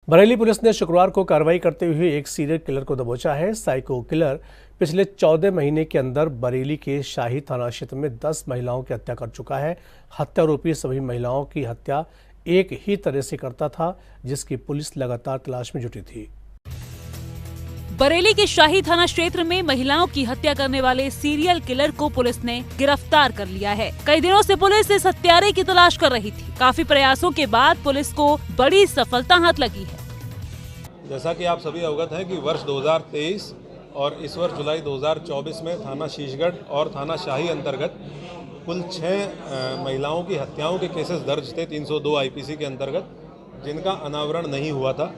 Bareilly police ने शुक्रवार को कार्रवाई करते हुए एक सीरियल किलर को दबोचा है। साइको किलर पिछले 14 महीने के अंदर बरेली के शाही थाना क्षेत्र में 10 महिलाओं की हत्या कर चुका है। हत्यारोपी सभी महिलाओं की हत्या एक ही तरह से करता था, जिसकी पुलिस लगातार तलाश में जुटी थी। बरेली के शाही थाना क्षेत्र में महिलाओं की हत्या करने वाले सीरियल किलर को पुलिस ने गिरफ्तार कर लिया है। कई दिनों से पुलिस इस हत्यारे की तलाश कर रही थी। काफी प्रयासों के बाद पुलिस को बड़ी सफलता हाथ लगी है। जैसा कि आप सभी अवगत हैं कि वर्ष 2023 और इस वर्ष जुलाई 2024 में थाना शीशगढ़ और थाना शाही अंतर्गत कुल 6 महिलाओं की हत्याओं के केसेस दर्ज थे 302 आईपीसी के अंतर्गत, जिनका अनावरण नहीं हुआ था।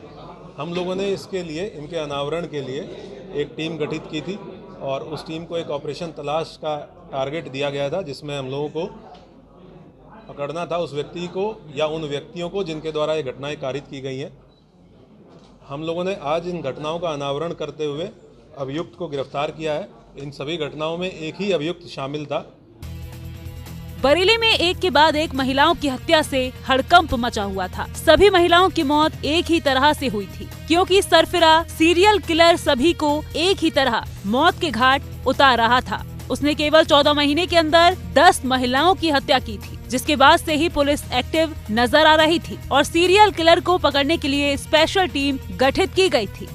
हम लोगों ने इसके लिए, इनके अनावरण के लिए एक टीम गठित की थी और उस टीम को एक ऑपरेशन तलाश का टारगेट दिया गया था, जिसमें हम लोगों को पकड़ना था उस व्यक्ति को या उन व्यक्तियों को जिनके द्वारा ये घटनाएं कारित की गई हैं। हम लोगों ने आज इन घटनाओं का अनावरण करते हुए अभियुक्त को गिरफ्तार किया है। इन सभी घटनाओं में एक ही अभियुक्त शामिल था। बरेली में एक के बाद एक महिलाओं की हत्या से हड़कंप मचा हुआ था। सभी महिलाओं की मौत एक ही तरह से हुई थी, क्योंकि सरफिरा सीरियल किलर सभी को एक ही तरह मौत के घाट उतार रहा था। उसने केवल 14 महीने के अंदर 10 महिलाओं की हत्या की थी, जिसके बाद से ही पुलिस एक्टिव नजर आ रही थी और सीरियल किलर को पकड़ने के लिए स्पेशल टीम गठित की गई थी।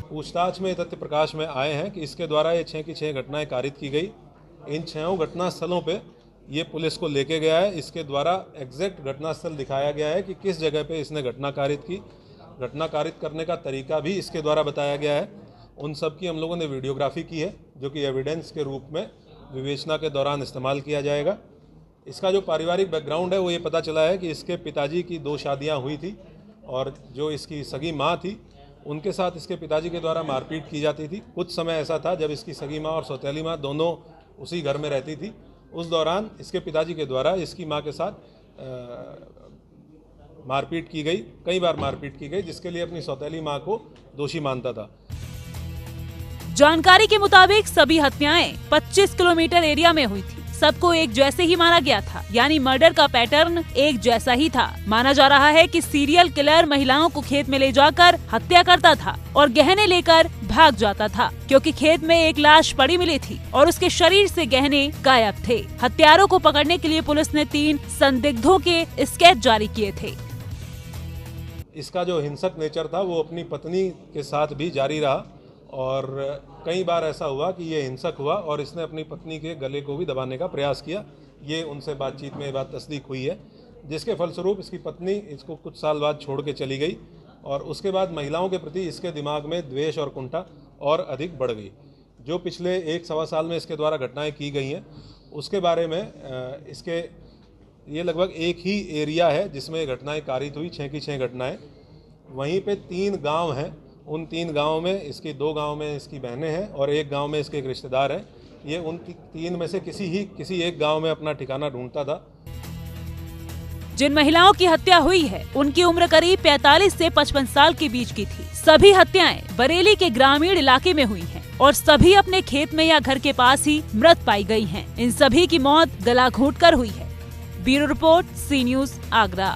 पूछताछ में तथ्य प्रकाश में आए हैं कि इसके द्वारा ये 6 की 6 घटनाएं कारित की गई। इन 6 घटना स्थलों पे ये पुलिस को लेके गया है। इसके द्वारा एग्जैक्ट घटनास्थल दिखाया गया है कि किस जगह पे इसने घटना कारित की। घटना कारित करने का तरीका भी इसके द्वारा बताया गया है। उन सब की हम लोगों ने वीडियोग्राफी की है, जो कि एविडेंस के रूप में विवेचना के दौरान इस्तेमाल किया जाएगा। इसका जो पारिवारिक बैकग्राउंड है वो ये पता चला है कि इसके पिताजी की 2 शादियाँ हुई थी और जो इसकी सगी माँ थी उनके साथ इसके पिताजी के द्वारा मारपीट की जाती थी। कुछ समय ऐसा था जब इसकी सगी माँ और सौतेली माँ दोनों उसी घर में रहती थी। उस दौरान इसके पिताजी के द्वारा इसकी मां के साथ मारपीट की गई, कई बार मारपीट की गई, जिसके लिए अपनी सौतेली मां को दोषी मानता था। जानकारी के मुताबिक सभी हत्याएं 25 किलोमीटर एरिया में हुई थी। सबको एक जैसे ही मारा गया था, यानी मर्डर का पैटर्न एक जैसा ही था। माना जा रहा है कि सीरियल किलर महिलाओं को खेत में ले जाकर हत्या करता था और गहने लेकर भाग जाता था, क्योंकि खेत में एक लाश पड़ी मिली थी और उसके शरीर से गहने गायब थे। हत्यारों को पकड़ने के लिए पुलिस ने 3 संदिग्धों के स्केच जारी किए थे। इसका जो हिंसक नेचर था वो अपनी पत्नी के साथ भी जारी रहा और कई बार ऐसा हुआ कि ये हिंसक हुआ और इसने अपनी पत्नी के गले को भी दबाने का प्रयास किया। ये उनसे बातचीत में ये बात तस्दीक हुई है, जिसके फलस्वरूप इसकी पत्नी इसको कुछ साल बाद छोड़ के चली गई और उसके बाद महिलाओं के प्रति इसके दिमाग में द्वेष और कुंठा और अधिक बढ़ गई। जो पिछले 1-1.25 साल में इसके द्वारा घटनाएं की गई हैं, उसके बारे में इसके ये लगभग एक ही एरिया है जिसमें घटनाएं कारित हुई, 6 की 6 घटनाएं। वहीं पे 3 गांव हैं। उन 3 गांवों में इसकी 2 गांव में इसकी बहनें हैं और एक गांव में इसके एक रिश्तेदार हैं। ये उन 3 में से किसी एक गांव में अपना ठिकाना ढूंढता था। जिन महिलाओं की हत्या हुई है उनकी उम्र करीब 45 से 55 साल के बीच की थी। सभी हत्याएं बरेली के ग्रामीण इलाके में हुई हैं और सभी अपने खेत में या घर के पास ही मृत पाई गई हैं। इन सभी की मौत गला घोंटकर हुई है। ब्यूरो रिपोर्ट, सी न्यूज़, आगरा।